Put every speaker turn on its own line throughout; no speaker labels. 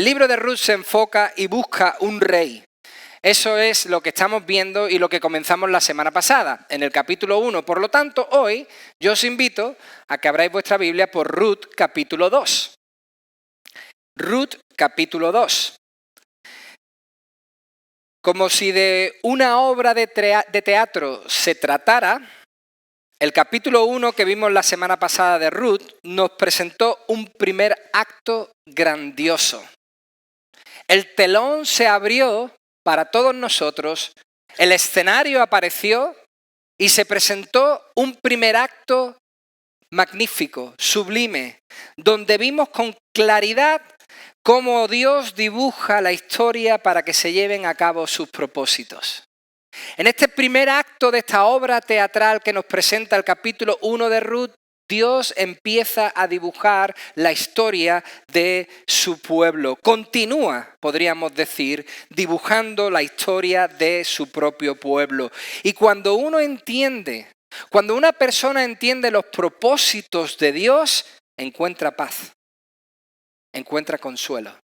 El libro de Ruth se enfoca y busca un rey. Eso es lo que estamos viendo y lo que comenzamos la semana pasada, en el capítulo 1. Por lo tanto, hoy yo os invito a que abráis vuestra Biblia por Ruth capítulo 2. Ruth capítulo 2. Como si de una obra de teatro se tratara, el capítulo 1 que vimos la semana pasada de Ruth nos presentó un primer acto grandioso. El telón se abrió para todos nosotros, el escenario apareció y se presentó un primer acto magnífico, sublime, donde vimos con claridad cómo Dios dibuja la historia para que se lleven a cabo sus propósitos. En este primer acto de esta obra teatral que nos presenta el capítulo 1 de Ruth, Dios empieza a dibujar la historia de su pueblo. Continúa, podríamos decir, dibujando la historia de su propio pueblo. Y cuando una persona entiende los propósitos de Dios, encuentra paz, encuentra consuelo.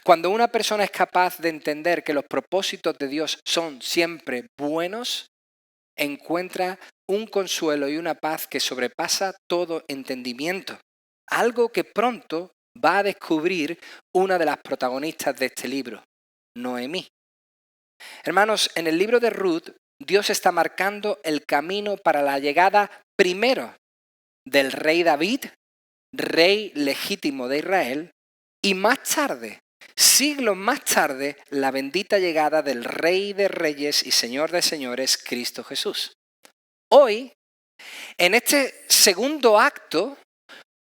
Cuando una persona es capaz de entender que los propósitos de Dios son siempre buenos, encuentra un consuelo y una paz que sobrepasa todo entendimiento. Algo que pronto va a descubrir una de las protagonistas de este libro, Noemí. Hermanos, en el libro de Ruth, Dios está marcando el camino para la llegada primero del rey David, rey legítimo de Israel, y más tarde, siglos más tarde, la bendita llegada del Rey de Reyes y Señor de Señores, Cristo Jesús. Hoy, en este segundo acto,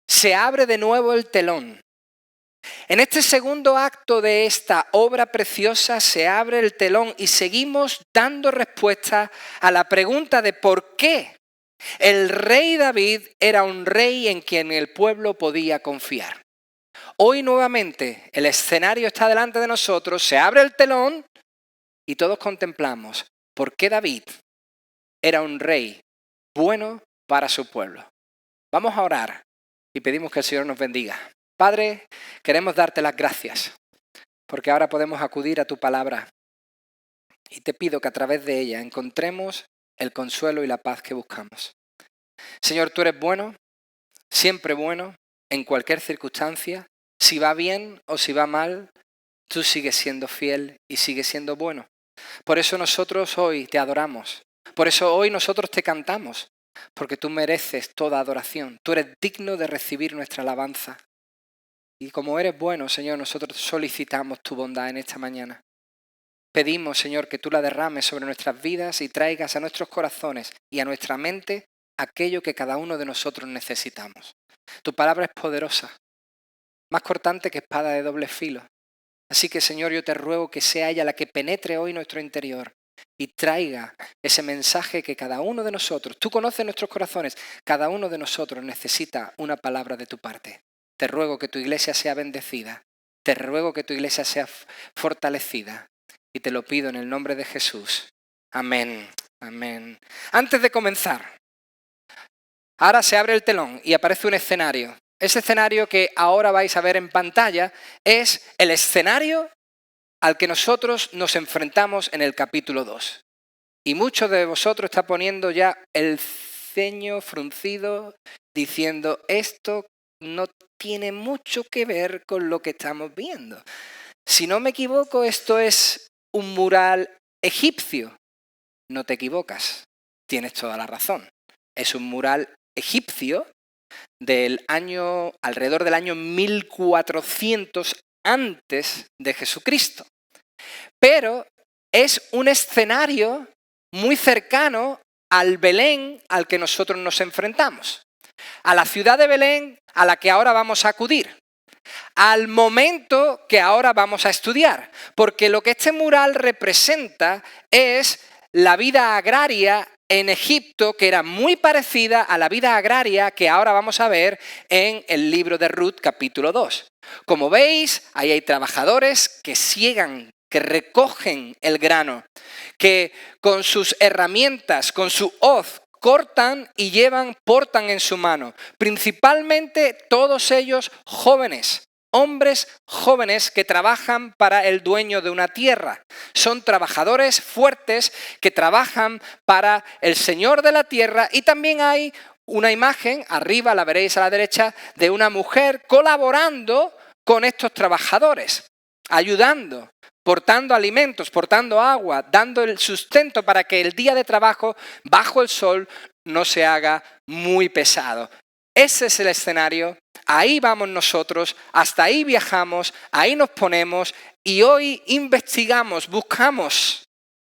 se abre de nuevo el telón. En este segundo acto de esta obra preciosa se abre el telón y seguimos dando respuesta a la pregunta de por qué el rey David era un rey en quien el pueblo podía confiar. Hoy nuevamente el escenario está delante de nosotros, se abre el telón y todos contemplamos por qué David era un rey bueno para su pueblo. Vamos a orar y pedimos que el Señor nos bendiga. Padre, queremos darte las gracias porque ahora podemos acudir a tu palabra y te pido que a través de ella encontremos el consuelo y la paz que buscamos. Señor, tú eres bueno, siempre bueno, en cualquier circunstancia. Si va bien o si va mal, tú sigues siendo fiel y sigues siendo bueno. Por eso nosotros hoy te adoramos. Por eso hoy nosotros te cantamos. Porque tú mereces toda adoración. Tú eres digno de recibir nuestra alabanza. Y como eres bueno, Señor, nosotros solicitamos tu bondad en esta mañana. Pedimos, Señor, que tú la derrames sobre nuestras vidas y traigas a nuestros corazones y a nuestra mente aquello que cada uno de nosotros necesitamos. Tu palabra es poderosa, más cortante que espada de doble filo. Así que, Señor, yo te ruego que sea ella la que penetre hoy nuestro interior y traiga ese mensaje que cada uno de nosotros, tú conoces nuestros corazones, cada uno de nosotros necesita una palabra de tu parte. Te ruego que tu iglesia sea bendecida, te ruego que tu iglesia sea fortalecida y te lo pido en el nombre de Jesús. Amén, amén. Antes de comenzar, ahora se abre el telón y aparece un escenario. Ese escenario que ahora vais a ver en pantalla es el escenario al que nosotros nos enfrentamos en el capítulo 2. Y muchos de vosotros están poniendo ya el ceño fruncido diciendo esto no tiene mucho que ver con lo que estamos viendo. Si no me equivoco, esto es un mural egipcio. No te equivocas, tienes toda la razón. Es un mural egipcio alrededor del año 1400 antes de Jesucristo. Pero es un escenario muy cercano al Belén al que nosotros nos enfrentamos. A la ciudad de Belén a la que ahora vamos a acudir. Al momento que ahora vamos a estudiar. Porque lo que este mural representa es la vida agraria en Egipto, que era muy parecida a la vida agraria que ahora vamos a ver en el libro de Ruth, capítulo 2. Como veis, ahí hay trabajadores que siegan, que recogen el grano, que con sus herramientas, con su hoz, cortan y portan en su mano. Principalmente todos ellos jóvenes, hombres jóvenes que trabajan para el dueño de una tierra. Son trabajadores fuertes que trabajan para el señor de la tierra, y también hay una imagen, arriba la veréis a la derecha, de una mujer colaborando con estos trabajadores, ayudando, portando alimentos, portando agua, dando el sustento para que el día de trabajo bajo el sol no se haga muy pesado. Ese es el escenario, ahí vamos nosotros, hasta ahí viajamos, ahí nos ponemos y hoy investigamos, buscamos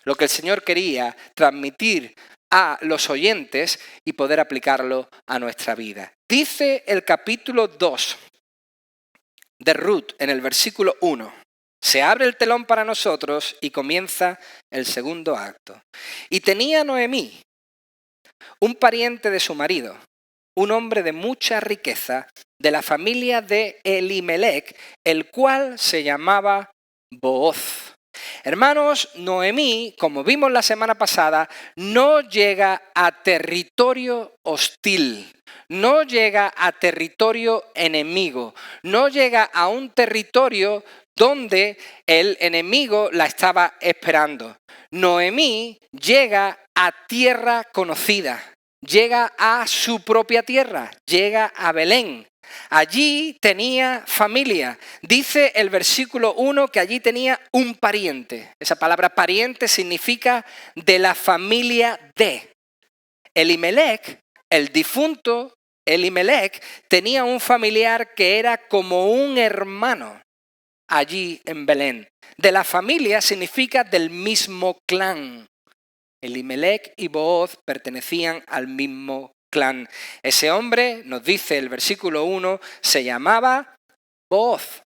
lo que el Señor quería transmitir a los oyentes y poder aplicarlo a nuestra vida. Dice el capítulo 2 de Ruth en el versículo 1. Se abre el telón para nosotros y comienza el segundo acto. Y tenía Noemí un pariente de su marido, un hombre de mucha riqueza, de la familia de Elimelec, el cual se llamaba Booz. Hermanos, Noemí, como vimos la semana pasada, no llega a territorio hostil, no llega a territorio enemigo, no llega a un territorio donde el enemigo la estaba esperando. Noemí llega a tierra conocida, llega a su propia tierra, llega a Belén. Allí tenía familia. Dice el versículo 1 que allí tenía un pariente. Esa palabra pariente significa de la familia de. Elimelec, el difunto Elimelec, tenía un familiar que era como un hermano allí en Belén. De la familia significa del mismo clan. Elimelec y Booz pertenecían al mismo clan. Ese hombre, nos dice el versículo 1, se llamaba Booz.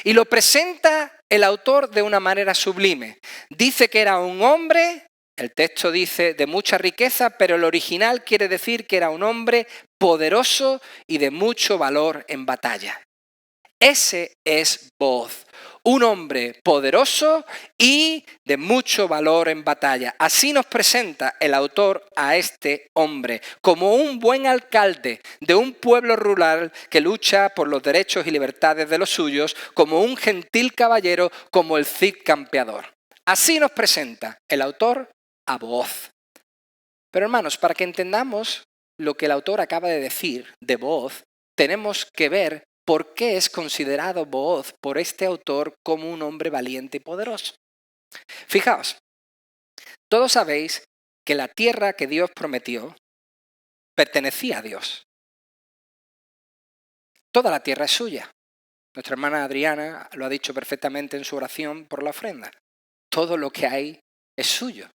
Y lo presenta el autor de una manera sublime. Dice que era un hombre, el texto dice de mucha riqueza, pero el original quiere decir que era un hombre poderoso y de mucho valor en batalla. Ese es Booz. Un hombre poderoso y de mucho valor en batalla. Así nos presenta el autor a este hombre, como un buen alcalde de un pueblo rural que lucha por los derechos y libertades de los suyos, como un gentil caballero, como el Cid campeador. Así nos presenta el autor a Booz. Pero hermanos, para que entendamos lo que el autor acaba de decir de Booz, tenemos que ver ¿por qué es considerado Booz por este autor como un hombre valiente y poderoso? Fijaos, todos sabéis que la tierra que Dios prometió pertenecía a Dios. Toda la tierra es suya. Nuestra hermana Adriana lo ha dicho perfectamente en su oración por la ofrenda. Todo lo que hay es suyo.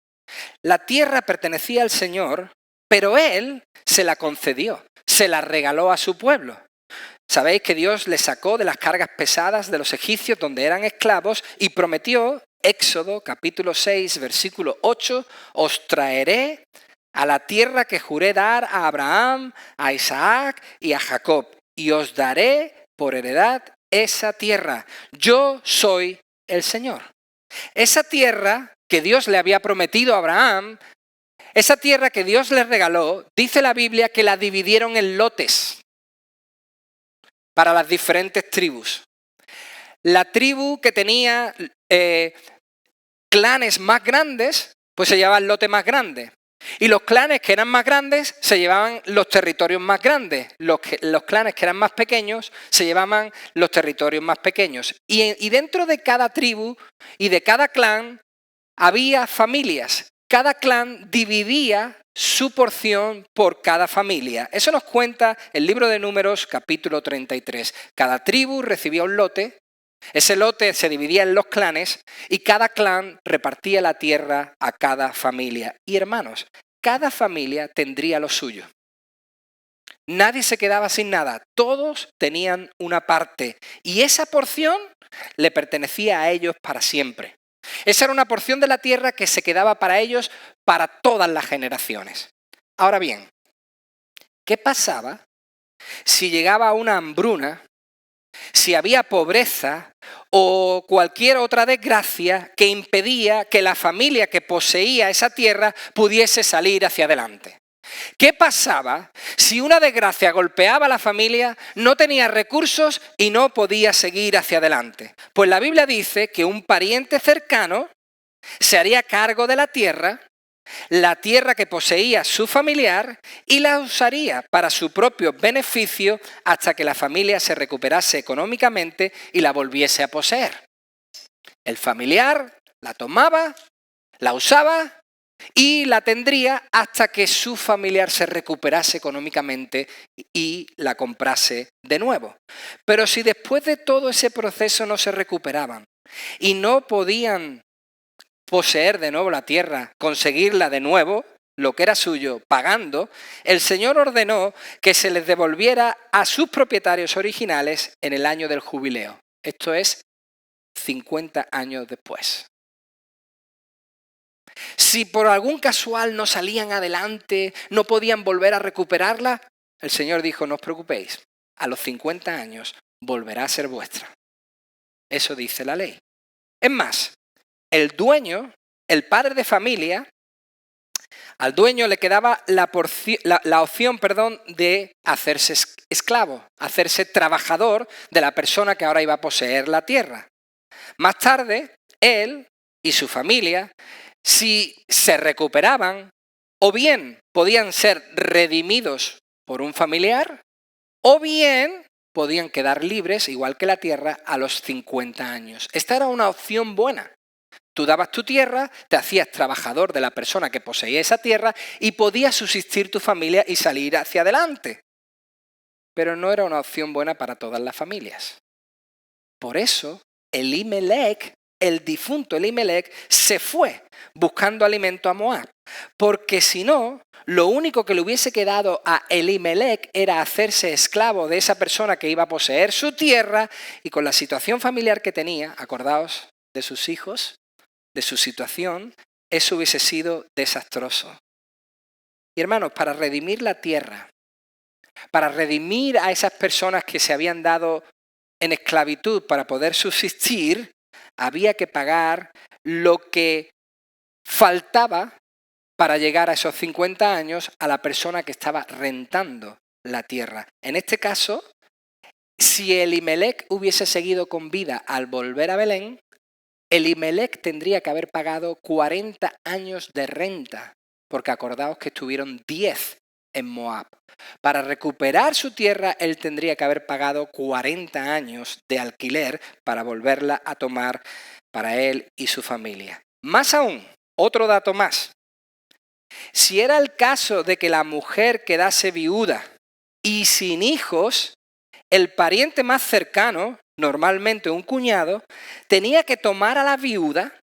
La tierra pertenecía al Señor, pero Él se la concedió, se la regaló a su pueblo. Sabéis que Dios les sacó de las cargas pesadas de los egipcios donde eran esclavos y prometió, Éxodo capítulo 6, versículo 8, os traeré a la tierra que juré dar a Abraham, a Isaac y a Jacob, y os daré por heredad esa tierra. Yo soy el Señor. Esa tierra que Dios le había prometido a Abraham, esa tierra que Dios le regaló, dice la Biblia que la dividieron en lotes para las diferentes tribus. La tribu que tenía clanes más grandes, pues se llevaba el lote más grande. Y los clanes que eran más grandes se llevaban los territorios más grandes. Los clanes que eran más pequeños se llevaban los territorios más pequeños. Y dentro de cada tribu y de cada clan había familias. Cada clan dividía su porción por cada familia. Eso nos cuenta el libro de Números, capítulo 33. Cada tribu recibía un lote, ese lote se dividía en los clanes y cada clan repartía la tierra a cada familia. Y hermanos, cada familia tendría lo suyo. Nadie se quedaba sin nada, todos tenían una parte y esa porción le pertenecía a ellos para siempre. Esa era una porción de la tierra que se quedaba para ellos para todas las generaciones. Ahora bien, ¿qué pasaba si llegaba una hambruna, si había pobreza o cualquier otra desgracia que impedía que la familia que poseía esa tierra pudiese salir hacia adelante? ¿Qué pasaba si Si una desgracia golpeaba a la familia, no tenía recursos y no podía seguir hacia adelante. Pues la Biblia dice que un pariente cercano se haría cargo de la tierra que poseía su familiar, y la usaría para su propio beneficio hasta que la familia se recuperase económicamente y la volviese a poseer. El familiar la tomaba, la usaba y la tendría hasta que su familiar se recuperase económicamente y la comprase de nuevo. Pero si después de todo ese proceso no se recuperaban y no podían poseer de nuevo la tierra, conseguirla de nuevo, lo que era suyo, pagando, el Señor ordenó que se les devolviera a sus propietarios originales en el año del jubileo. Esto es 50 años después. Si por algún casual no salían adelante, no podían volver a recuperarla, el Señor dijo, no os preocupéis, a los 50 años volverá a ser vuestra. Eso dice la ley. Es más, el dueño, el padre de familia, al dueño le quedaba la opción de hacerse esclavo, hacerse trabajador de la persona que ahora iba a poseer la tierra. Más tarde, él y su familia, si se recuperaban, o bien podían ser redimidos por un familiar, o bien podían quedar libres, igual que la tierra, a los 50 años. Esta era una opción buena. Tú dabas tu tierra, te hacías trabajador de la persona que poseía esa tierra y podía subsistir tu familia y salir hacia adelante. Pero no era una opción buena para todas las familias. Por eso, Elimelec, el difunto Elimelec, se fue buscando alimento a Moab. Porque si no, lo único que le hubiese quedado a Elimelec era hacerse esclavo de esa persona que iba a poseer su tierra, y con la situación familiar que tenía, acordaos de sus hijos, de su situación, eso hubiese sido desastroso. Y hermanos, para redimir la tierra, para redimir a esas personas que se habían dado en esclavitud para poder subsistir, había que pagar lo que faltaba para llegar a esos 50 años a la persona que estaba rentando la tierra. En este caso, si Elimelec hubiese seguido con vida al volver a Belén, Elimelec tendría que haber pagado 40 años de renta, porque acordaos que estuvieron 10 en Moab. Para recuperar su tierra, él tendría que haber pagado 40 años de alquiler para volverla a tomar para él y su familia. Más aún, otro dato más. Si era el caso de que la mujer quedase viuda y sin hijos, el pariente más cercano, normalmente un cuñado, tenía que tomar a la viuda,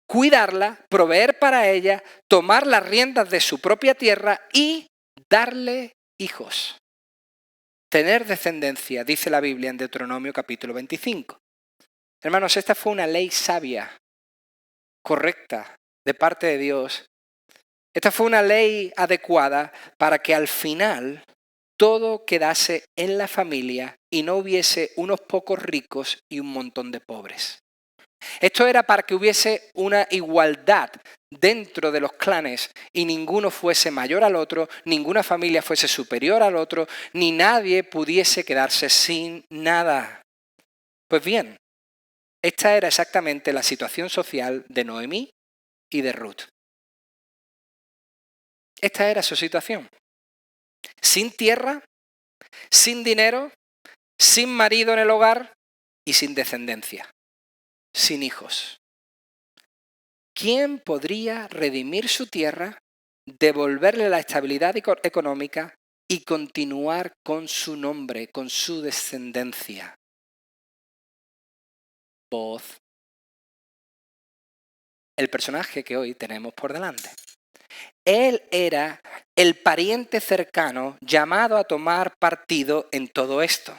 cuidarla, proveer para ella, tomar las riendas de su propia tierra y darle hijos. Tener descendencia, dice la Biblia en Deuteronomio capítulo 25. Hermanos, esta fue una ley sabia, correcta, de parte de Dios. Esta fue una ley adecuada para que al final todo quedase en la familia y no hubiese unos pocos ricos y un montón de pobres. Esto era para que hubiese una igualdad dentro de los clanes y ninguno fuese mayor al otro, ninguna familia fuese superior al otro, ni nadie pudiese quedarse sin nada. Pues bien, esta era exactamente la situación social de Noemí y de Ruth. Esta era su situación. Sin tierra, sin dinero, sin marido en el hogar y sin descendencia, sin hijos. ¿Quién podría redimir su tierra, devolverle la estabilidad económica y continuar con su nombre, con su descendencia? Booz, el personaje que hoy tenemos por delante. Él era el pariente cercano llamado a tomar partido en todo esto.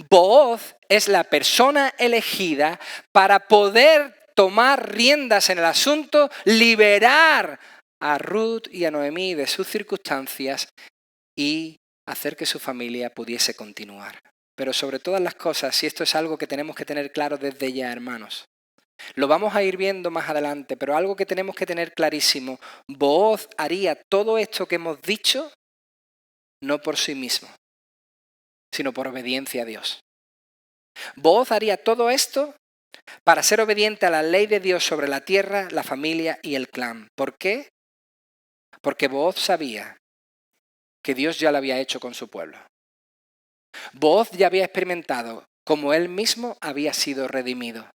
Booz es la persona elegida para poder tomar riendas en el asunto, liberar a Ruth y a Noemí de sus circunstancias y hacer que su familia pudiese continuar. Pero sobre todas las cosas, y esto es algo que tenemos que tener claro desde ya, hermanos, lo vamos a ir viendo más adelante, pero algo que tenemos que tener clarísimo, Booz haría todo esto que hemos dicho no por sí mismo, sino por obediencia a Dios. Booz haría todo esto para ser obediente a la ley de Dios sobre la tierra, la familia y el clan. ¿Por qué? Porque Booz sabía que Dios ya lo había hecho con su pueblo. Booz ya había experimentado cómo él mismo había sido redimido.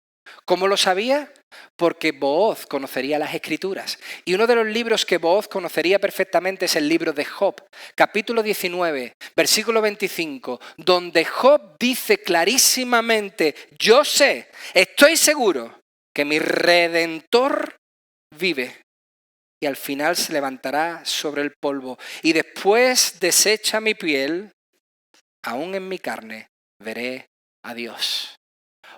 ¿Cómo lo sabía? Porque Booz conocería las Escrituras. Y uno de los libros que Booz conocería perfectamente es el libro de Job, capítulo 19, versículo 25, donde Job dice clarísimamente: yo sé, estoy seguro que mi Redentor vive y al final se levantará sobre el polvo y después desecha mi piel, aún en mi carne veré a Dios.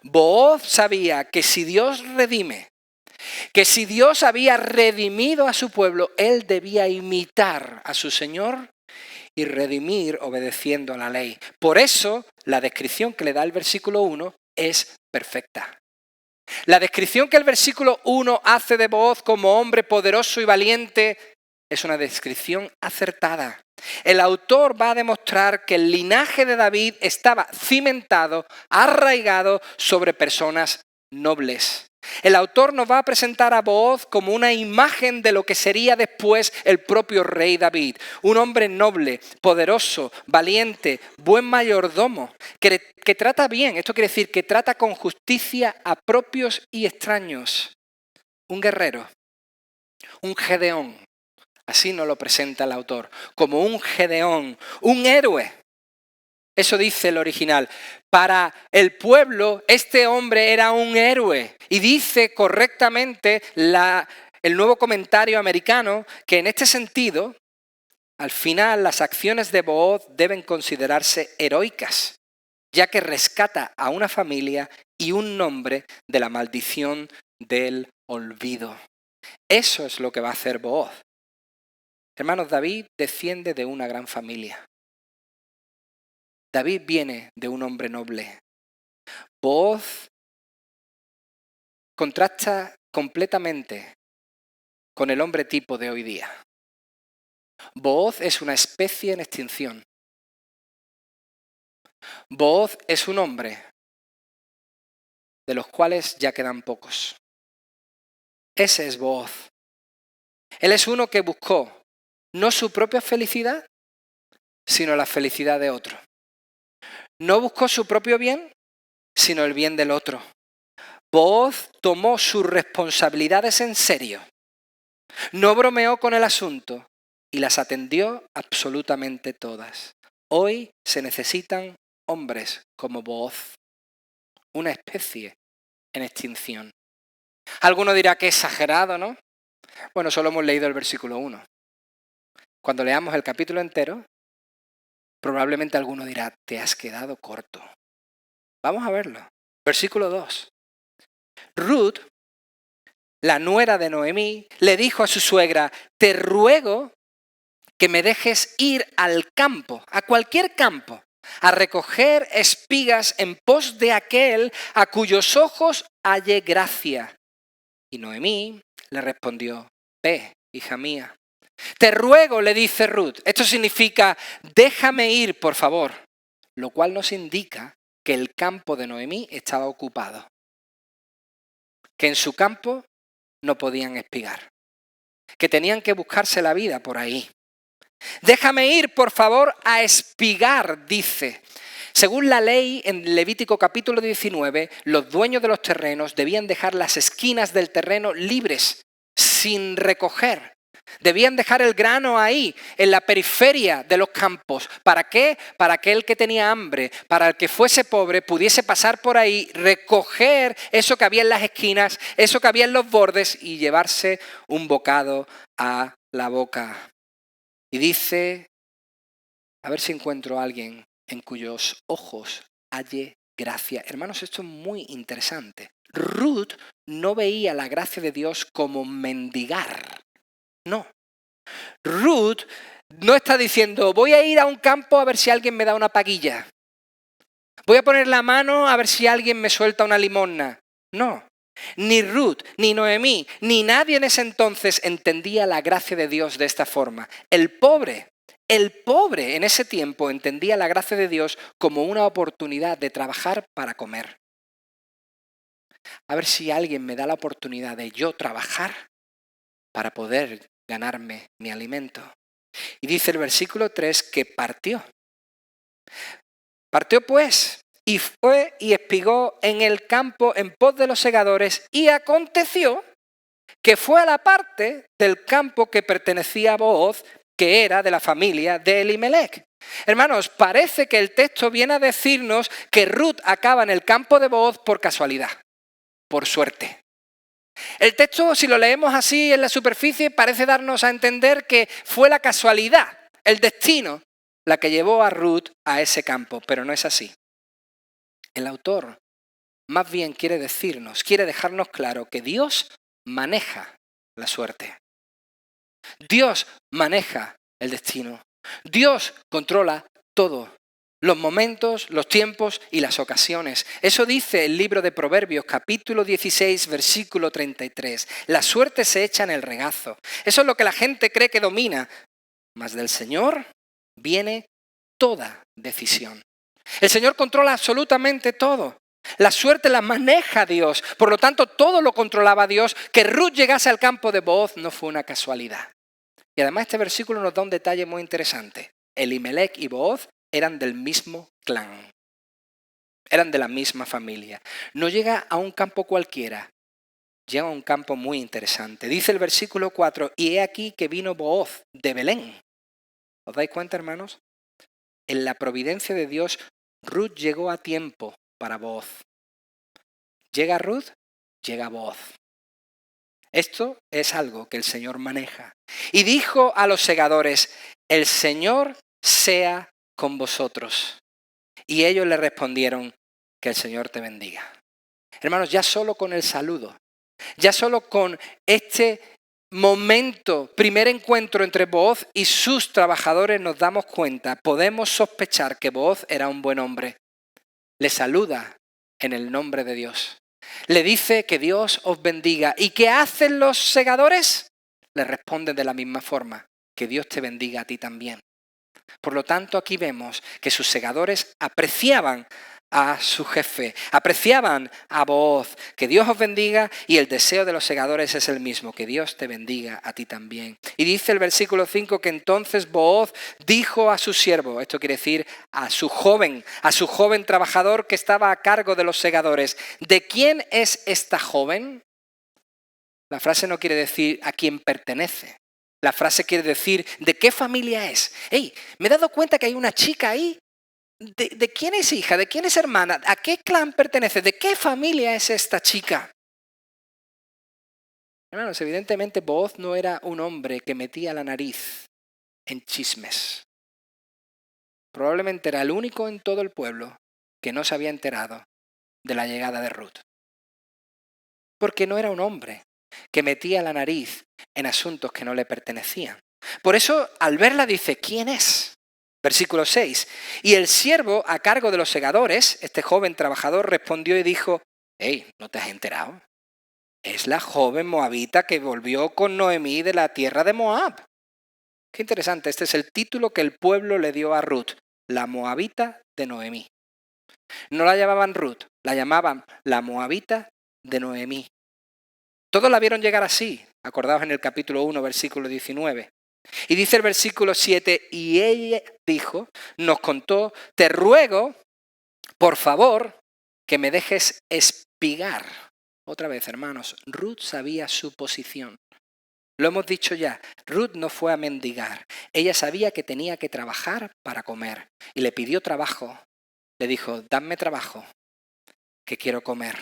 Booz sabía que si Dios redime, que si Dios había redimido a su pueblo, él debía imitar a su Señor y redimir obedeciendo a la ley. Por eso, la descripción que le da el versículo 1 es perfecta. La descripción que el versículo 1 hace de Booz como hombre poderoso y valiente es una descripción acertada. El autor va a demostrar que el linaje de David estaba cimentado, arraigado sobre personas nobles. El autor nos va a presentar a Booz como una imagen de lo que sería después el propio rey David. Un hombre noble, poderoso, valiente, buen mayordomo, que trata bien. Esto quiere decir que trata con justicia a propios y extraños. Un guerrero, un Gedeón. Así nos lo presenta el autor, como un Gedeón, un héroe. Eso dice el original. Para el pueblo, este hombre era un héroe. Y dice correctamente el nuevo comentario americano que en este sentido, al final, las acciones de Booz deben considerarse heroicas, ya que rescata a una familia y un nombre de la maldición del olvido. Eso es lo que va a hacer Booz. Hermanos, David desciende de una gran familia. David viene de un hombre noble. Booz contrasta completamente con el hombre tipo de hoy día. Booz es una especie en extinción. Booz es un hombre de los cuales ya quedan pocos. Ese es Booz. Él es uno que buscó no su propia felicidad, sino la felicidad de otro. No buscó su propio bien, sino el bien del otro. Booz tomó sus responsabilidades en serio. No bromeó con el asunto y las atendió absolutamente todas. Hoy se necesitan hombres como Booz, una especie en extinción. Alguno dirá que exagerado, ¿no? Bueno, solo hemos leído el versículo 1. Cuando leamos el capítulo entero, probablemente alguno dirá: te has quedado corto. Vamos a verlo. Versículo 2. Ruth, la nuera de Noemí, le dijo a su suegra: te ruego que me dejes ir al campo, a cualquier campo, a recoger espigas en pos de aquel a cuyos ojos halle gracia. Y Noemí le respondió: ve, hija mía. Te ruego, le dice Ruth. Esto significa: déjame ir, por favor. Lo cual nos indica que el campo de Noemí estaba ocupado. Que en su campo no podían espigar. Que tenían que buscarse la vida por ahí. Déjame ir, por favor, a espigar, dice. Según la ley, en Levítico capítulo 19, los dueños de los terrenos debían dejar las esquinas del terreno libres, sin recoger. Debían dejar el grano ahí, en la periferia de los campos. ¿Para qué? Para que el que tenía hambre, para el que fuese pobre, pudiese pasar por ahí, recoger eso que había en las esquinas, eso que había en los bordes y llevarse un bocado a la boca. Y dice, a ver si encuentro a alguien en cuyos ojos halle gracia. Hermanos, esto es muy interesante. Ruth no veía la gracia de Dios como mendigar. No. Ruth no está diciendo: voy a ir a un campo a ver si alguien me da una paguilla. Voy a poner la mano a ver si alguien me suelta una limosna. No. Ni Ruth, ni Noemí, ni nadie en ese entonces entendía la gracia de Dios de esta forma. El pobre, El pobre en ese tiempo entendía la gracia de Dios como una oportunidad de trabajar para comer. A ver si alguien me da la oportunidad de yo trabajar para poder ganarme mi alimento. Y dice el versículo 3 que partió. Partió pues y fue y espigó en el campo en pos de los segadores, y aconteció que fue a la parte del campo que pertenecía a Booz, que era de la familia de Elimelec. Hermanos, parece que el texto viene a decirnos que Ruth acaba en el campo de Booz por casualidad, por suerte. El texto, si lo leemos así en la superficie, parece darnos a entender que fue la casualidad, el destino, la que llevó a Ruth a ese campo, pero no es así. El autor más bien quiere dejarnos claro que Dios maneja la suerte. Dios maneja el destino. Dios controla todo. Los momentos, los tiempos y las ocasiones. Eso dice el libro de Proverbios, capítulo 16, versículo 33. La suerte se echa en el regazo. Eso es lo que la gente cree que domina. Mas del Señor viene toda decisión. El Señor controla absolutamente todo. La suerte la maneja Dios. Por lo tanto, todo lo controlaba Dios. Que Ruth llegase al campo de Booz no fue una casualidad. Y además este versículo nos da un detalle muy interesante. Elimelec y Booz eran del mismo clan. Eran de la misma familia. No llega a un campo cualquiera. Llega a un campo muy interesante. Dice el versículo 4, y he aquí que vino Booz de Belén. ¿Os dais cuenta, hermanos? En la providencia de Dios, Ruth llegó a tiempo para Booz. Llega Ruth, llega Booz. Esto es algo que el Señor maneja. Y dijo a los segadores, el Señor sea con vosotros. Y ellos le respondieron, que el Señor te bendiga. Hermanos, ya solo con el saludo, ya solo con este momento, primer encuentro entre Booz y sus trabajadores, nos damos cuenta, podemos sospechar que Booz era un buen hombre. Le saluda en el nombre de Dios. Le dice que Dios os bendiga. ¿Y qué hacen los segadores? Le responden de la misma forma, que Dios te bendiga a ti también. Por lo tanto, aquí vemos que sus segadores apreciaban a su jefe, apreciaban a Booz, que Dios os bendiga, y el deseo de los segadores es el mismo, que Dios te bendiga a ti también. Y dice el versículo 5 que entonces Booz dijo a su siervo, esto quiere decir a su joven trabajador que estaba a cargo de los segadores, ¿de quién es esta joven? La frase no quiere decir a quién pertenece. La frase quiere decir ¿de qué familia es? ¡Ey! Me he dado cuenta que hay una chica ahí. ¿De quién es hija? ¿De quién es hermana? ¿A qué clan pertenece? ¿De qué familia es esta chica? Hermanos, evidentemente Booz no era un hombre que metía la nariz en chismes. Probablemente era el único en todo el pueblo que no se había enterado de la llegada de Ruth. Porque no era un hombre que metía la nariz en asuntos que no le pertenecían. Por eso, al verla dice, ¿quién es? Versículo 6. Y el siervo a cargo de los segadores, este joven trabajador, respondió y dijo, hey, ¿no te has enterado? Es la joven moabita que volvió con Noemí de la tierra de Moab. Qué interesante, este es el título que el pueblo le dio a Ruth, la moabita de Noemí. No la llamaban Ruth, la llamaban la moabita de Noemí. Todos la vieron llegar así, acordaos en el capítulo 1, versículo 19. Y dice el versículo 7, y ella dijo, nos contó, te ruego, por favor, que me dejes espigar. Otra vez, hermanos, Ruth sabía su posición. Lo hemos dicho ya, Ruth no fue a mendigar. Ella sabía que tenía que trabajar para comer. Y le pidió trabajo. Le dijo, dame trabajo, que quiero comer.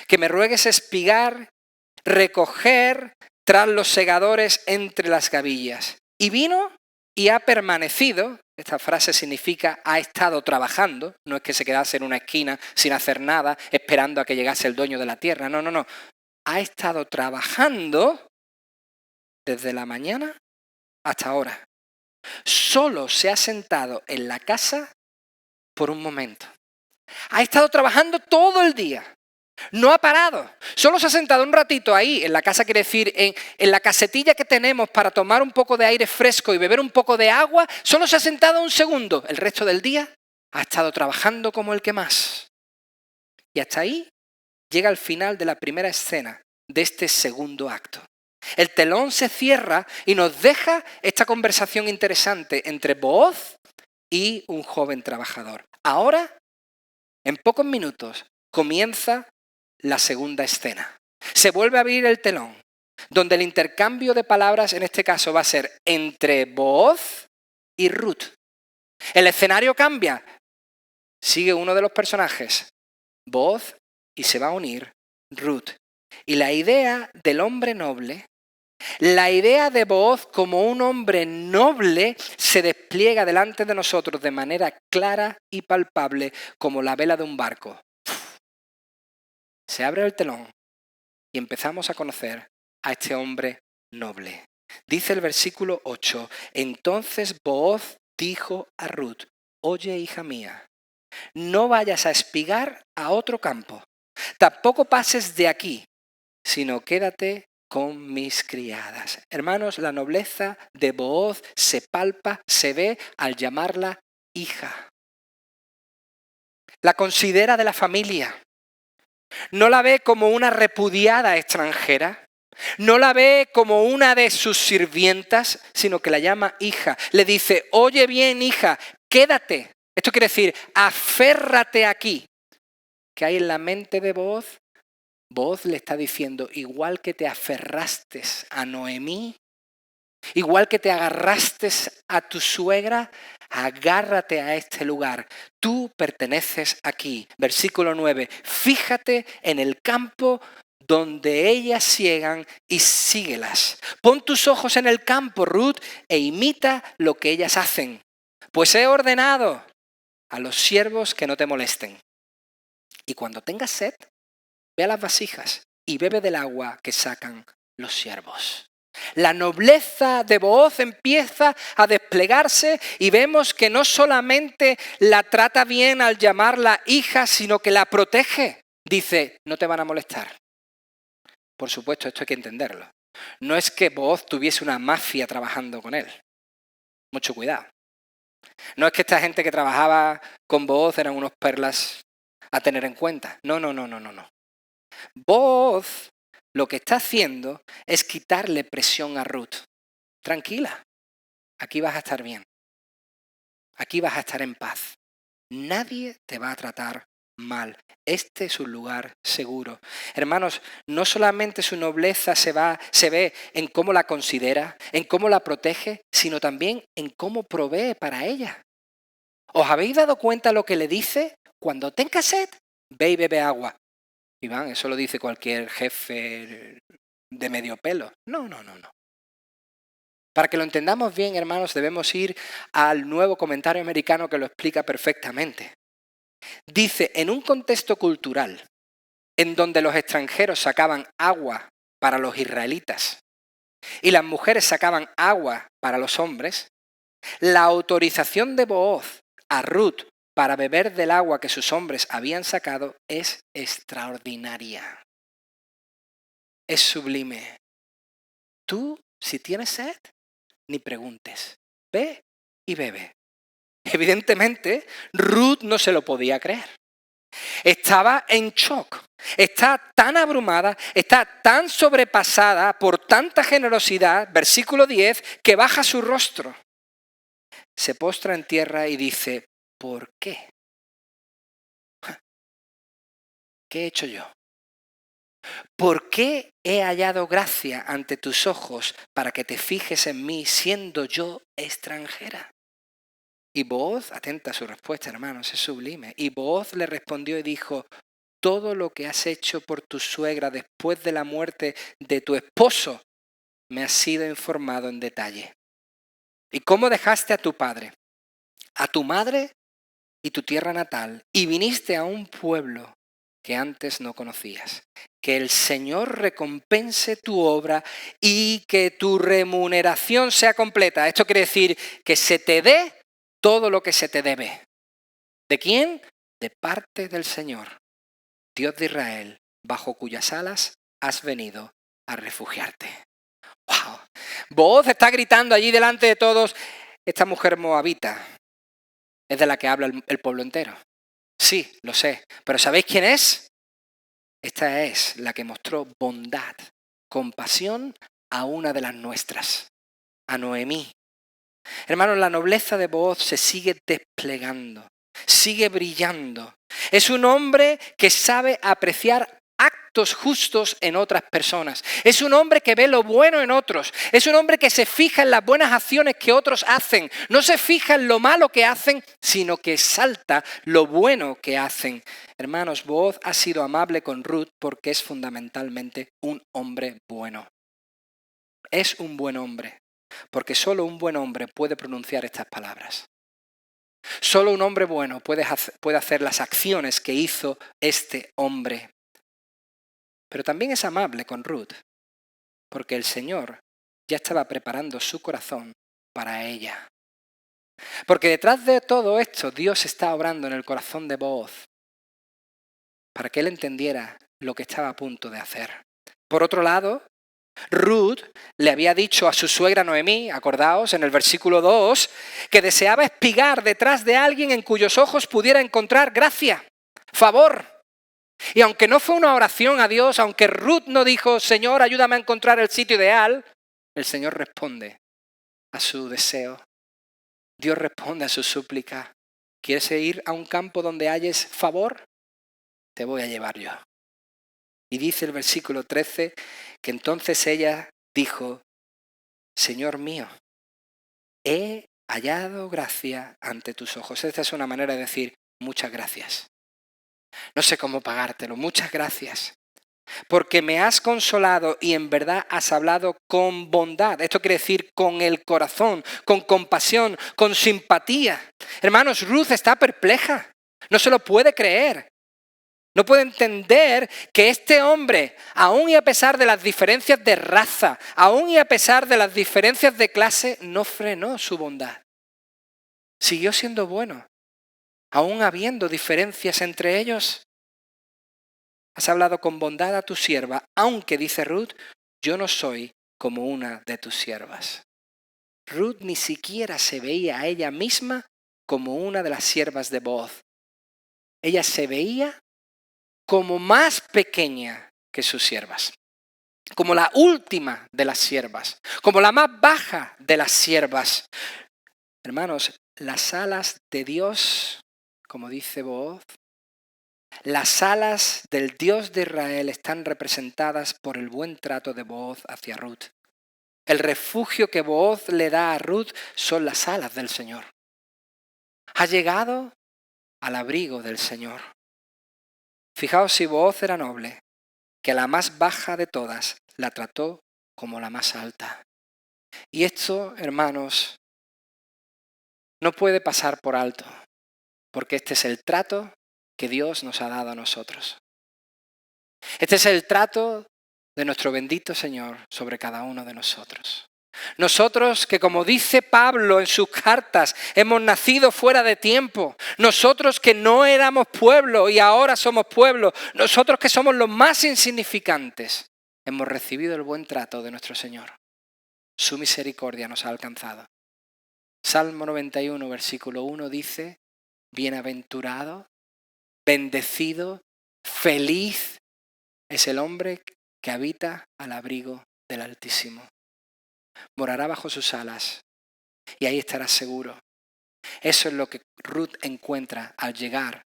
Que me ruegues espigar, recoger tras los segadores entre las gavillas. Y vino y ha permanecido, esta frase significa ha estado trabajando, no es que se quedase en una esquina sin hacer nada, esperando a que llegase el dueño de la tierra, no. Ha estado trabajando desde la mañana hasta ahora. Solo se ha sentado en la casa por un momento. Ha estado trabajando todo el día. No ha parado. Solo se ha sentado un ratito ahí, en la casa, quiere decir, en la casetilla que tenemos para tomar un poco de aire fresco y beber un poco de agua. Solo se ha sentado un segundo. El resto del día ha estado trabajando como el que más. Y hasta ahí llega el final de la primera escena de este segundo acto. El telón se cierra y nos deja esta conversación interesante entre Booz y un joven trabajador. Ahora, en pocos minutos, comienza la segunda escena. Se vuelve a abrir el telón, donde el intercambio de palabras en este caso va a ser entre Booz y Ruth. El escenario cambia. Sigue uno de los personajes, Booz, y se va a unir Ruth. Y la idea del hombre noble, la idea de Booz como un hombre noble se despliega delante de nosotros de manera clara y palpable como la vela de un barco. Se abre el telón y empezamos a conocer a este hombre noble. Dice el versículo 8, entonces Booz dijo a Ruth, oye, hija mía, no vayas a espigar a otro campo, tampoco pases de aquí, sino quédate con mis criadas. Hermanos, la nobleza de Booz se palpa, se ve al llamarla hija. La considera de la familia. No la ve como una repudiada extranjera. No la ve como una de sus sirvientas, sino que la llama hija. Le dice, oye bien, hija, quédate. Esto quiere decir, aférrate aquí. ¿Qué hay en la mente de Booz? Booz le está diciendo, igual que te aferraste a Noemí, igual que te agarraste a tu suegra, agárrate a este lugar. Tú perteneces aquí. Versículo 9. Fíjate en el campo donde ellas siegan y síguelas. Pon tus ojos en el campo, Ruth, e imita lo que ellas hacen. Pues he ordenado a los siervos que no te molesten. Y cuando tengas sed, ve a las vasijas y bebe del agua que sacan los siervos. La nobleza de Booz empieza a desplegarse y vemos que no solamente la trata bien al llamarla hija, sino que la protege. Dice, no te van a molestar. Por supuesto, esto hay que entenderlo. No es que Booz tuviese una mafia trabajando con él. Mucho cuidado. No es que esta gente que trabajaba con Booz eran unos perlas a tener en cuenta. No. Booz lo que está haciendo es quitarle presión a Ruth. Tranquila, aquí vas a estar bien. Aquí vas a estar en paz. Nadie te va a tratar mal. Este es un lugar seguro. Hermanos, no solamente su nobleza se ve en cómo la considera, en cómo la protege, sino también en cómo provee para ella. ¿Os habéis dado cuenta lo que le dice? Cuando tengas sed, ve y bebe agua. Iván, eso lo dice cualquier jefe de medio pelo. No. Para que lo entendamos bien, hermanos, debemos ir al nuevo comentario americano que lo explica perfectamente. Dice, en un contexto cultural en donde los extranjeros sacaban agua para los israelitas y las mujeres sacaban agua para los hombres, la autorización de Booz a Ruth para beber del agua que sus hombres habían sacado es extraordinaria. Es sublime. Tú, si tienes sed, ni preguntes. Ve y bebe. Evidentemente, Ruth no se lo podía creer. Estaba en shock. Está tan abrumada, está tan sobrepasada por tanta generosidad, versículo 10, que baja su rostro. Se postra en tierra y dice, ¿por qué? ¿Qué he hecho yo? ¿Por qué he hallado gracia ante tus ojos para que te fijes en mí siendo yo extranjera? Y Booz, atenta a su respuesta, hermanos, es sublime. Y Booz le respondió y dijo, todo lo que has hecho por tu suegra después de la muerte de tu esposo me ha sido informado en detalle. ¿Y cómo dejaste a tu padre, a tu madre y tu tierra natal y viniste a un pueblo que antes no conocías? Que el Señor recompense tu obra y que tu remuneración sea completa. Esto quiere decir que se te dé todo lo que se te debe. ¿De quién? De parte del Señor, Dios de Israel, bajo cuyas alas has venido a refugiarte. ¡Wow! Booz está gritando allí delante de todos, esta mujer moabita es de la que habla el pueblo entero. Sí, lo sé, pero ¿sabéis quién es? Esta es la que mostró bondad, compasión a una de las nuestras, a Noemí. Hermanos, la nobleza de Booz se sigue desplegando, sigue brillando. Es un hombre que sabe apreciar actos justos en otras personas. Es un hombre que ve lo bueno en otros. Es un hombre que se fija en las buenas acciones que otros hacen. No se fija en lo malo que hacen, sino que exalta lo bueno que hacen. Hermanos, Booz ha sido amable con Ruth porque es fundamentalmente un hombre bueno. Es un buen hombre, porque solo un buen hombre puede pronunciar estas palabras. Solo un hombre bueno puede hacer las acciones que hizo este hombre. Pero también es amable con Ruth, porque el Señor ya estaba preparando su corazón para ella. Porque detrás de todo esto, Dios está obrando en el corazón de Booz, para que él entendiera lo que estaba a punto de hacer. Por otro lado, Ruth le había dicho a su suegra Noemí, acordaos, en el versículo 2, que deseaba espigar detrás de alguien en cuyos ojos pudiera encontrar gracia, favor. Y aunque no fue una oración a Dios, aunque Ruth no dijo, Señor, ayúdame a encontrar el sitio ideal, el Señor responde a su deseo. Dios responde a su súplica. ¿Quieres ir a un campo donde halles favor? Te voy a llevar yo. Y dice el versículo 13 que entonces ella dijo, Señor mío, he hallado gracia ante tus ojos. Esta es una manera de decir muchas gracias. No sé cómo pagártelo, muchas gracias. Porque me has consolado y en verdad has hablado con bondad. Esto quiere decir con el corazón, con compasión, con simpatía. Hermanos, Ruth está perpleja. No se lo puede creer. No puede entender que este hombre, aún y a pesar de las diferencias de raza, aún y a pesar de las diferencias de clase, no frenó su bondad. Siguió siendo bueno, aún habiendo diferencias entre ellos. Has hablado con bondad a tu sierva, aunque, dice Ruth, yo no soy como una de tus siervas. Ruth ni siquiera se veía a ella misma como una de las siervas de Booz. Ella se veía como más pequeña que sus siervas, como la última de las siervas, como la más baja de las siervas. Hermanos, las alas de Dios, como dice Booz, las alas del Dios de Israel están representadas por el buen trato de Booz hacia Ruth. El refugio que Booz le da a Ruth son las alas del Señor. Ha llegado al abrigo del Señor. Fijaos si Booz era noble, que la más baja de todas la trató como la más alta. Y esto, hermanos, no puede pasar por alto, porque este es el trato que Dios nos ha dado a nosotros. Este es el trato de nuestro bendito Señor sobre cada uno de nosotros. Nosotros que, como dice Pablo en sus cartas, hemos nacido fuera de tiempo. Nosotros que no éramos pueblo y ahora somos pueblo. Nosotros que somos los más insignificantes, hemos recibido el buen trato de nuestro Señor. Su misericordia nos ha alcanzado. Salmo 91, versículo 1 dice, bienaventurado, bendecido, feliz es el hombre que habita al abrigo del Altísimo. Morará bajo sus alas y ahí estará seguro. Eso es lo que Ruth encuentra al llegar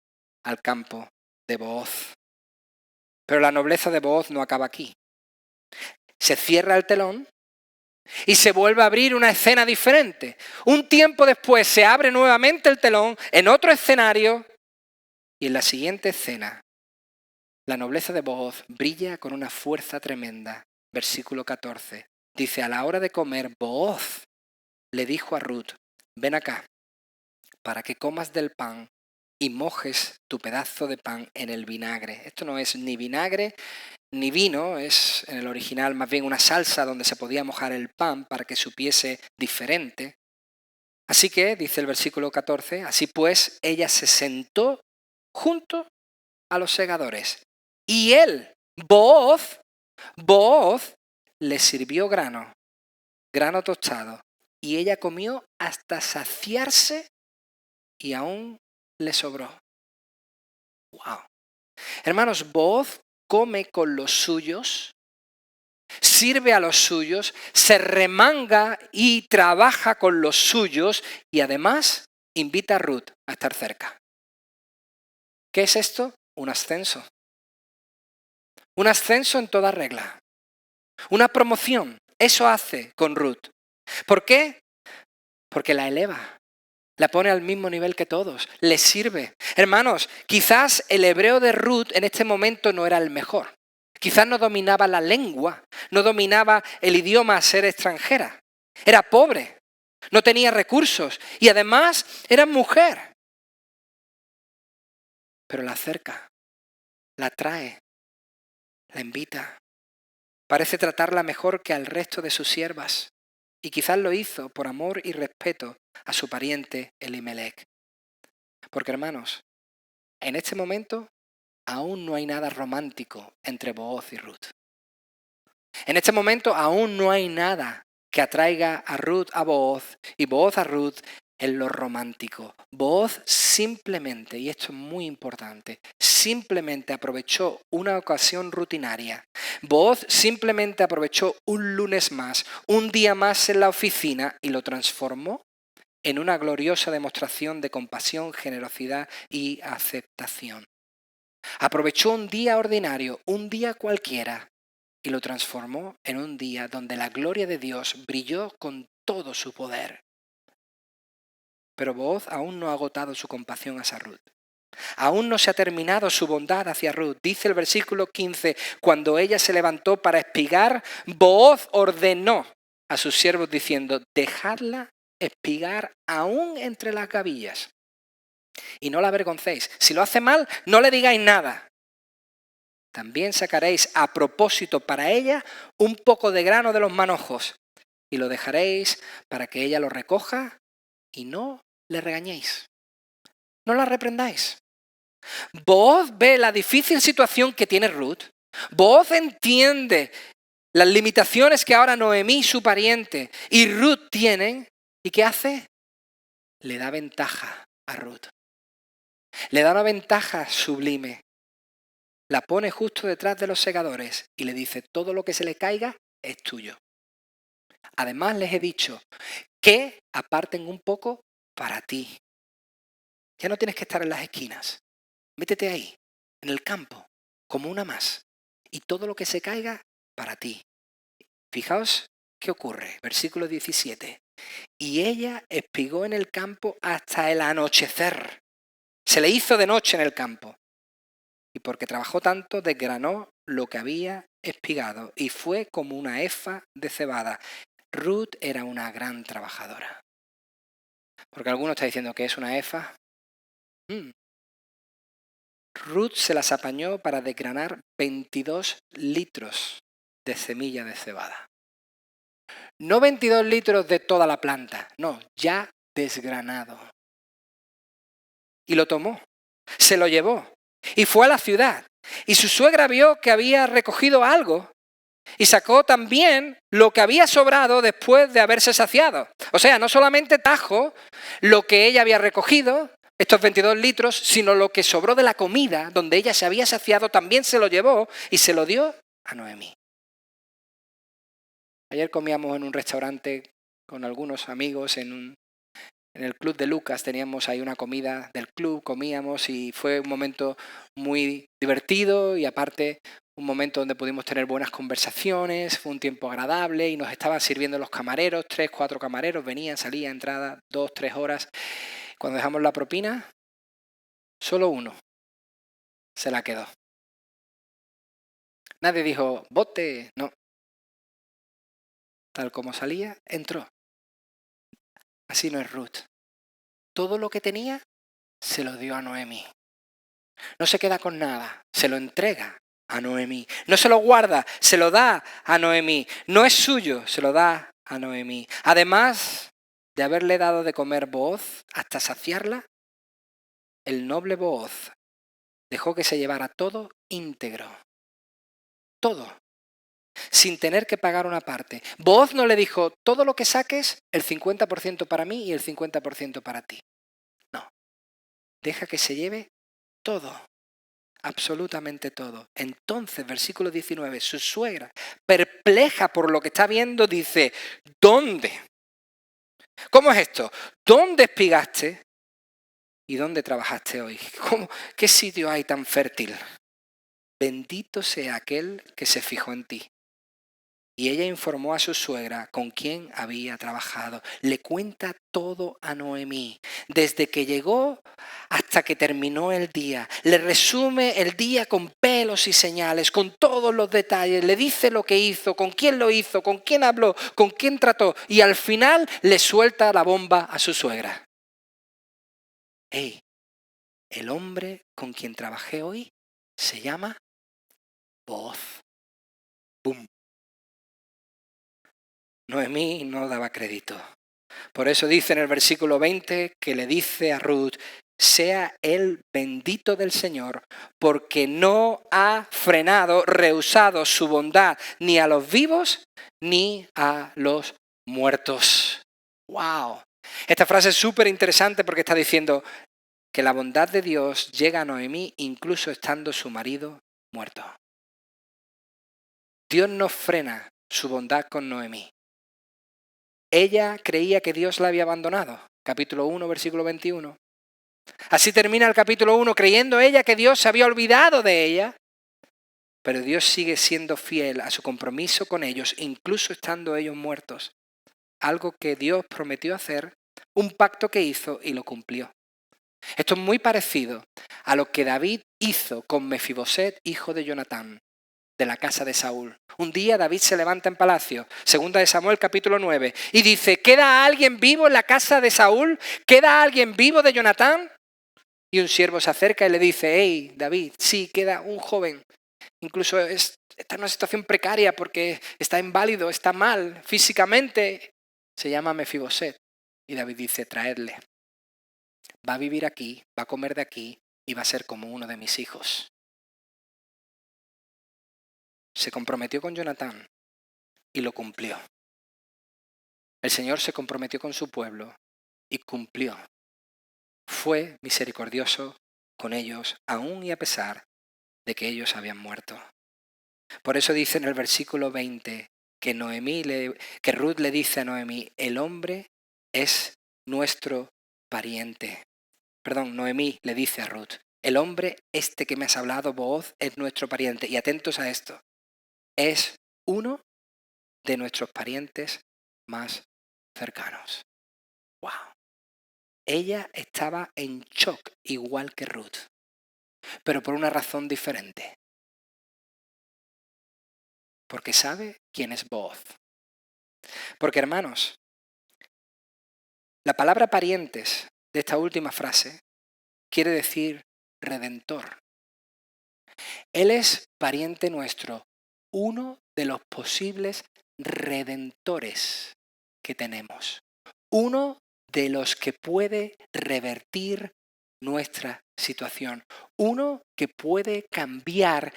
al campo de Booz. Pero la nobleza de Booz no acaba aquí. Se cierra el telón y se vuelve a abrir una escena diferente. Un tiempo después se abre nuevamente el telón en otro escenario y en la siguiente escena la nobleza de Booz brilla con una fuerza tremenda. Versículo 14. Dice, a la hora de comer, Booz le dijo a Ruth, ven acá, para que comas del pan y mojes tu pedazo de pan en el vinagre. Esto no es ni vinagre ni vino, es en el original más bien una salsa donde se podía mojar el pan para que supiese diferente. Así que, dice el versículo 14, así pues, ella se sentó junto a los segadores y él Booz le sirvió grano tostado, y ella comió hasta saciarse y aún le sobró. ¡Wow! Hermanos, Booz come con los suyos, sirve a los suyos, se remanga y trabaja con los suyos y además invita a Ruth a estar cerca. ¿Qué es esto? Un ascenso. Un ascenso en toda regla. Una promoción. Eso hace con Ruth. ¿Por qué? Porque la eleva. La pone al mismo nivel que todos. Le sirve. Hermanos, quizás el hebreo de Ruth en este momento no era el mejor. Quizás no dominaba la lengua, no dominaba el idioma a ser extranjera. Era pobre, no tenía recursos y además era mujer. Pero la acerca, la trae, la invita. Parece tratarla mejor que al resto de sus siervas. Y quizás lo hizo por amor y respeto a su pariente Elimelech. Porque hermanos, en este momento aún no hay nada romántico entre Booz y Ruth. En este momento aún no hay nada que atraiga a Ruth a Booz y Booz a Ruth en lo romántico. Booz simplemente, y esto es muy importante, simplemente aprovechó una ocasión rutinaria. Booz simplemente aprovechó un lunes más, un día más en la oficina y lo transformó en una gloriosa demostración de compasión, generosidad y aceptación. Aprovechó un día ordinario, un día cualquiera, y lo transformó en un día donde la gloria de Dios brilló con todo su poder. Pero Booz aún no ha agotado su compasión hacia Ruth. Aún no se ha terminado su bondad hacia Ruth. Dice el versículo 15, cuando ella se levantó para espigar, Booz ordenó a sus siervos diciendo, dejadla espigar aún entre las gavillas. Y no la avergoncéis. Si lo hace mal, no le digáis nada. También sacaréis a propósito para ella un poco de grano de los manojos y lo dejaréis para que ella lo recoja y no le regañéis. No la reprendáis. Booz ve la difícil situación que tiene Ruth. Booz entiende las limitaciones que ahora Noemí, su pariente, y Ruth tienen. ¿Y qué hace? Le da ventaja a Ruth. Le da una ventaja sublime. La pone justo detrás de los segadores y le dice, todo lo que se le caiga es tuyo. Además les he dicho que aparten un poco para ti. Ya no tienes que estar en las esquinas. Métete ahí, en el campo, como una más. Y todo lo que se caiga para ti. Fijaos qué ocurre. Versículo 17. Y ella espigó en el campo hasta el anochecer. Se le hizo de noche en el campo. Y porque trabajó tanto, desgranó lo que había espigado y fue como una efa de cebada. Ruth era una gran trabajadora. Porque alguno está diciendo que es una efa. Ruth se las apañó para desgranar 22 litros de semilla de cebada. No 22 litros de toda la planta, no, ya desgranado. Y lo tomó, se lo llevó y fue a la ciudad. Y su suegra vio que había recogido algo y sacó también lo que había sobrado después de haberse saciado. O sea, no solamente trajo lo que ella había recogido, estos 22 litros, sino lo que sobró de la comida donde ella se había saciado, también se lo llevó y se lo dio a Noemí. Ayer comíamos en un restaurante con algunos amigos en el club de Lucas, teníamos ahí una comida del club, comíamos y fue un momento muy divertido y aparte un momento donde pudimos tener buenas conversaciones, fue un tiempo agradable y nos estaban sirviendo los camareros, 3, 4 camareros, venían, salían, entrada, 2, 3 horas. Cuando dejamos la propina, solo uno se la quedó. Nadie dijo, bote, no. Tal como salía, entró. Así no es Ruth. Todo lo que tenía se lo dio a Noemí. No se queda con nada, se lo entrega a Noemí. No se lo guarda, se lo da a Noemí. No es suyo, se lo da a Noemí. Además de haberle dado de comer Booz hasta saciarla, el noble Booz dejó que se llevara todo íntegro. todo, sin tener que pagar una parte. Booz no le dijo, todo lo que saques, el 50% para mí y el 50% para ti. No, deja que se lleve todo, absolutamente todo. Entonces, versículo 19, su suegra, perpleja por lo que está viendo, dice, ¿dónde? ¿Cómo es esto? ¿Dónde espigaste y dónde trabajaste hoy? ¿Qué sitio hay tan fértil? Bendito sea aquel que se fijó en ti. Y ella informó a su suegra con quién había trabajado. Le cuenta todo a Noemí, desde que llegó hasta que terminó el día. Le resume el día con pelos y señales, con todos los detalles. Le dice lo que hizo, con quién lo hizo, con quién habló, con quién trató. Y al final le suelta la bomba a su suegra. ¡Hey! El hombre con quien trabajé hoy se llama Booz. ¡Bum! Noemí no daba crédito. Por eso dice en el versículo 20 que le dice a Ruth, sea él bendito del Señor, porque no ha frenado, rehusado su bondad ni a los vivos ni a los muertos. ¡Wow! Esta frase es súper interesante porque está diciendo que la bondad de Dios llega a Noemí incluso estando su marido muerto. Dios no frena su bondad con Noemí. Ella creía que Dios la había abandonado. Capítulo 1, versículo 21. Así termina el capítulo 1, creyendo ella que Dios se había olvidado de ella. Pero Dios sigue siendo fiel a su compromiso con ellos, incluso estando ellos muertos. Algo que Dios prometió hacer, un pacto que hizo y lo cumplió. Esto es muy parecido a lo que David hizo con Mefiboset, hijo de Jonatán, de la casa de Saúl. Un día David se levanta en palacio, segunda de Samuel capítulo 9, y dice, ¿queda alguien vivo en la casa de Saúl? ¿Queda alguien vivo de Jonatán? Y un siervo se acerca y le dice, hey David, sí, queda un joven. Incluso está en una situación precaria porque está inválido, está mal físicamente. Se llama Mefiboset. Y David dice, traedle. Va a vivir aquí, va a comer de aquí y va a ser como uno de mis hijos. Se comprometió con Jonatán y lo cumplió. El Señor se comprometió con su pueblo y cumplió. Fue misericordioso con ellos, aún y a pesar de que ellos habían muerto. Por eso dice en el versículo 20 que Ruth le dice a Noemí, el hombre es nuestro pariente. Perdón, Noemí le dice a Ruth, el hombre este que me has hablado, Booz, es nuestro pariente. Y atentos a esto, es uno de nuestros parientes más cercanos. ¡Wow! Ella estaba en shock, igual que Ruth, pero por una razón diferente. Porque sabe quién es Booz. Porque, hermanos, la palabra parientes de esta última frase quiere decir redentor. Él es pariente nuestro, uno de los posibles redentores que tenemos. Uno de los que puede revertir nuestra situación. Uno que puede cambiar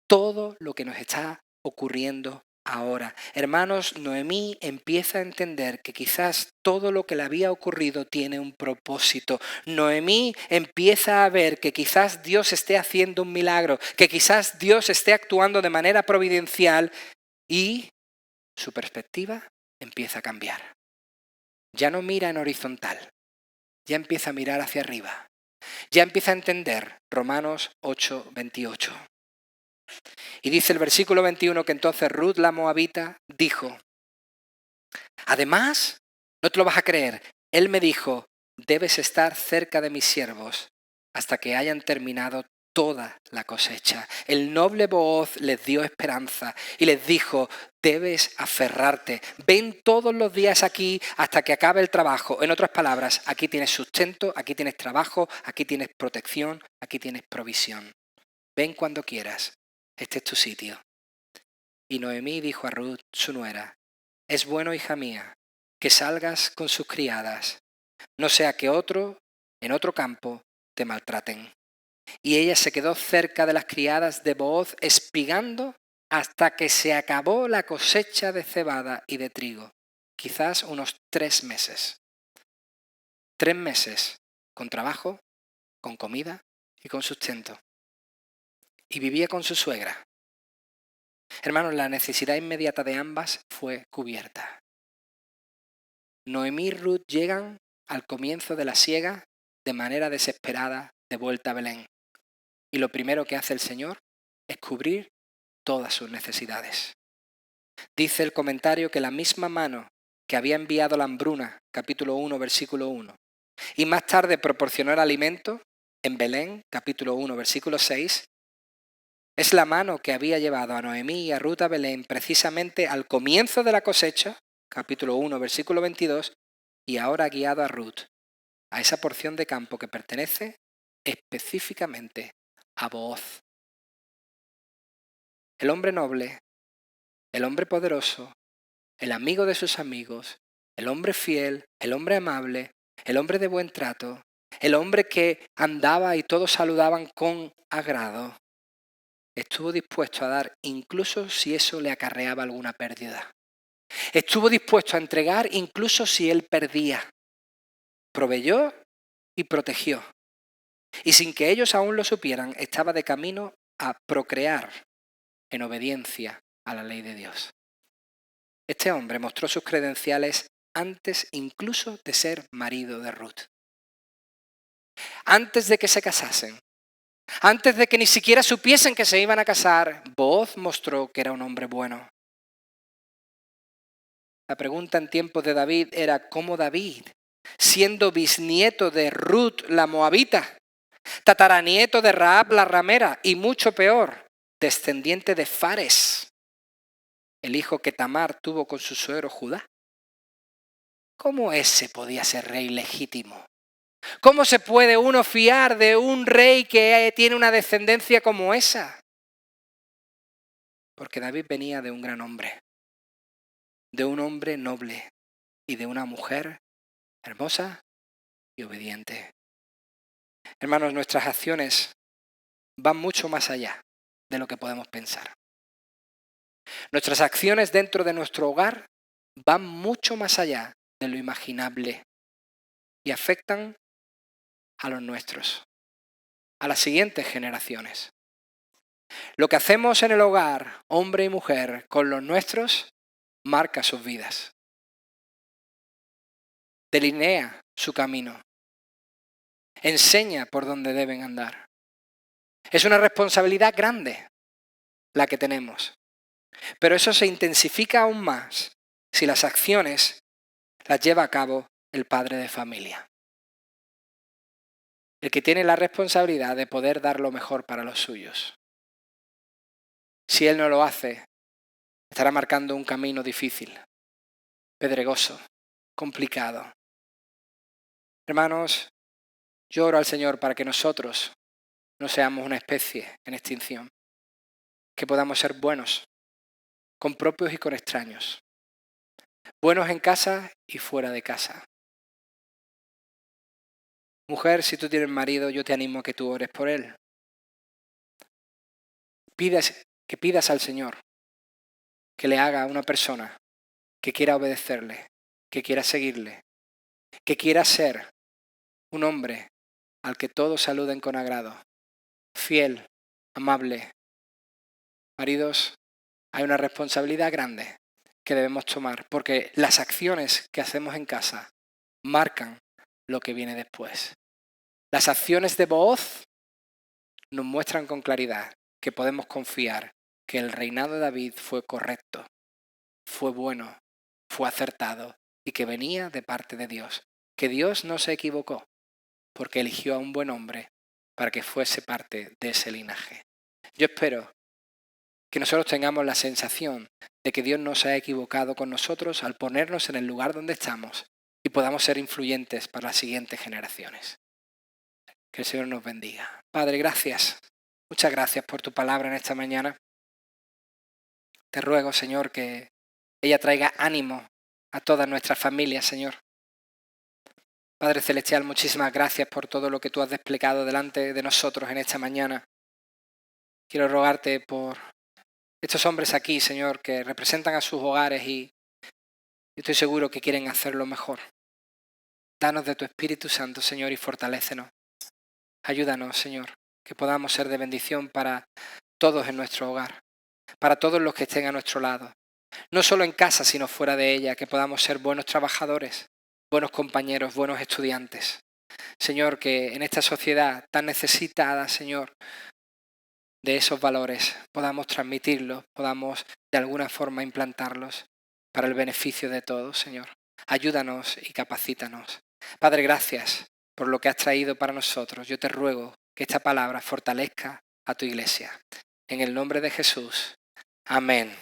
todo lo que nos está ocurriendo ahora. Hermanos, Noemí empieza a entender que quizás todo lo que le había ocurrido tiene un propósito. Noemí empieza a ver que quizás Dios esté haciendo un milagro, que quizás Dios esté actuando de manera providencial y su perspectiva empieza a cambiar. Ya no mira en horizontal, ya empieza a mirar hacia arriba. Ya empieza a entender Romanos 8:28. Y dice el versículo 21 que entonces Ruth la moabita dijo, además, no te lo vas a creer, él me dijo, debes estar cerca de mis siervos hasta que hayan terminado toda la cosecha. El noble Booz les dio esperanza y les dijo, debes aferrarte, ven todos los días aquí hasta que acabe el trabajo. En otras palabras, aquí tienes sustento, aquí tienes trabajo, aquí tienes protección, aquí tienes provisión. Ven cuando quieras, este es tu sitio. Y Noemí dijo a Ruth, su nuera, es bueno, hija mía, que salgas con sus criadas, no sea que en otro campo, te maltraten. Y ella se quedó cerca de las criadas de Booz, espigando hasta que se acabó la cosecha de cebada y de trigo, quizás unos 3 meses. 3 meses con trabajo, con comida y con sustento. Y vivía con su suegra. Hermanos, la necesidad inmediata de ambas fue cubierta. Noemí y Ruth llegan al comienzo de la siega de manera desesperada de vuelta a Belén. Y lo primero que hace el Señor es cubrir todas sus necesidades. Dice el comentario que la misma mano que había enviado la hambruna, capítulo 1, versículo 1, y más tarde proporcionó el alimento, en Belén, capítulo 1, versículo 6, es la mano que había llevado a Noemí y a Ruth a Belén precisamente al comienzo de la cosecha, capítulo 1, versículo 22, y ahora ha guiado a Ruth a esa porción de campo que pertenece específicamente a Booz. El hombre noble, el hombre poderoso, el amigo de sus amigos, el hombre fiel, el hombre amable, el hombre de buen trato, el hombre que andaba y todos saludaban con agrado, estuvo dispuesto a dar incluso si eso le acarreaba alguna pérdida. Estuvo dispuesto a entregar incluso si él perdía. Proveyó y protegió. Y sin que ellos aún lo supieran, estaba de camino a procrear en obediencia a la ley de Dios. Este hombre mostró sus credenciales antes incluso de ser marido de Ruth. Antes de que se casasen, antes de que ni siquiera supiesen que se iban a casar, Booz mostró que era un hombre bueno. La pregunta en tiempos de David era cómo David, siendo bisnieto de Ruth la moabita, tataranieto de Rahab la ramera y mucho peor, descendiente de Fares, el hijo que Tamar tuvo con su suegro Judá, ¿cómo ese podía ser rey legítimo? ¿Cómo se puede uno fiar de un rey que tiene una descendencia como esa? Porque David venía de un gran hombre, de un hombre noble y de una mujer hermosa y obediente. Hermanos, nuestras acciones van mucho más allá de lo que podemos pensar. Nuestras acciones dentro de nuestro hogar van mucho más allá de lo imaginable y afectan a los nuestros, a las siguientes generaciones. Lo que hacemos en el hogar, hombre y mujer, con los nuestros, marca sus vidas. Delinea su camino. Enseña por dónde deben andar. Es una responsabilidad grande la que tenemos. Pero eso se intensifica aún más si las acciones las lleva a cabo el padre de familia. El que tiene la responsabilidad de poder dar lo mejor para los suyos. Si él no lo hace, estará marcando un camino difícil, pedregoso, complicado. Hermanos, yo oro al Señor para que nosotros no seamos una especie en extinción, que podamos ser buenos, con propios y con extraños, buenos en casa y fuera de casa. Mujer, si tú tienes marido, yo te animo a que tú ores por él. Que pidas al Señor que le haga a una persona que quiera obedecerle, que quiera seguirle, que quiera ser un hombre al que todos saluden con agrado, fiel, amable. Maridos, hay una responsabilidad grande que debemos tomar, porque las acciones que hacemos en casa marcan lo que viene después. Las acciones de Booz nos muestran con claridad que podemos confiar que el reinado de David fue correcto, fue bueno, fue acertado y que venía de parte de Dios. Que Dios no se equivocó porque eligió a un buen hombre para que fuese parte de ese linaje. Yo espero que nosotros tengamos la sensación de que Dios no se ha equivocado con nosotros al ponernos en el lugar donde estamos y podamos ser influyentes para las siguientes generaciones. Que el Señor nos bendiga. Padre, gracias. Muchas gracias por tu palabra en esta mañana. Te ruego, Señor, que ella traiga ánimo a todas nuestras familias, Señor. Padre Celestial, muchísimas gracias por todo lo que tú has desplegado delante de nosotros en esta mañana. Quiero rogarte por Estos hombres aquí, Señor, que representan a sus hogares y yo estoy seguro que quieren hacerlo mejor. Danos de tu Espíritu Santo, Señor, y fortalécenos. Ayúdanos, Señor, que podamos ser de bendición para todos en nuestro hogar, para todos los que estén a nuestro lado. No solo en casa, sino fuera de ella, que podamos ser buenos trabajadores, buenos compañeros, buenos estudiantes. Señor, que en esta sociedad tan necesitada, Señor, de esos valores, podamos transmitirlos, podamos de alguna forma implantarlos para el beneficio de todos, Señor. Ayúdanos y capacítanos. Padre, gracias por lo que has traído para nosotros. Yo te ruego que esta palabra fortalezca a tu iglesia. En el nombre de Jesús. Amén.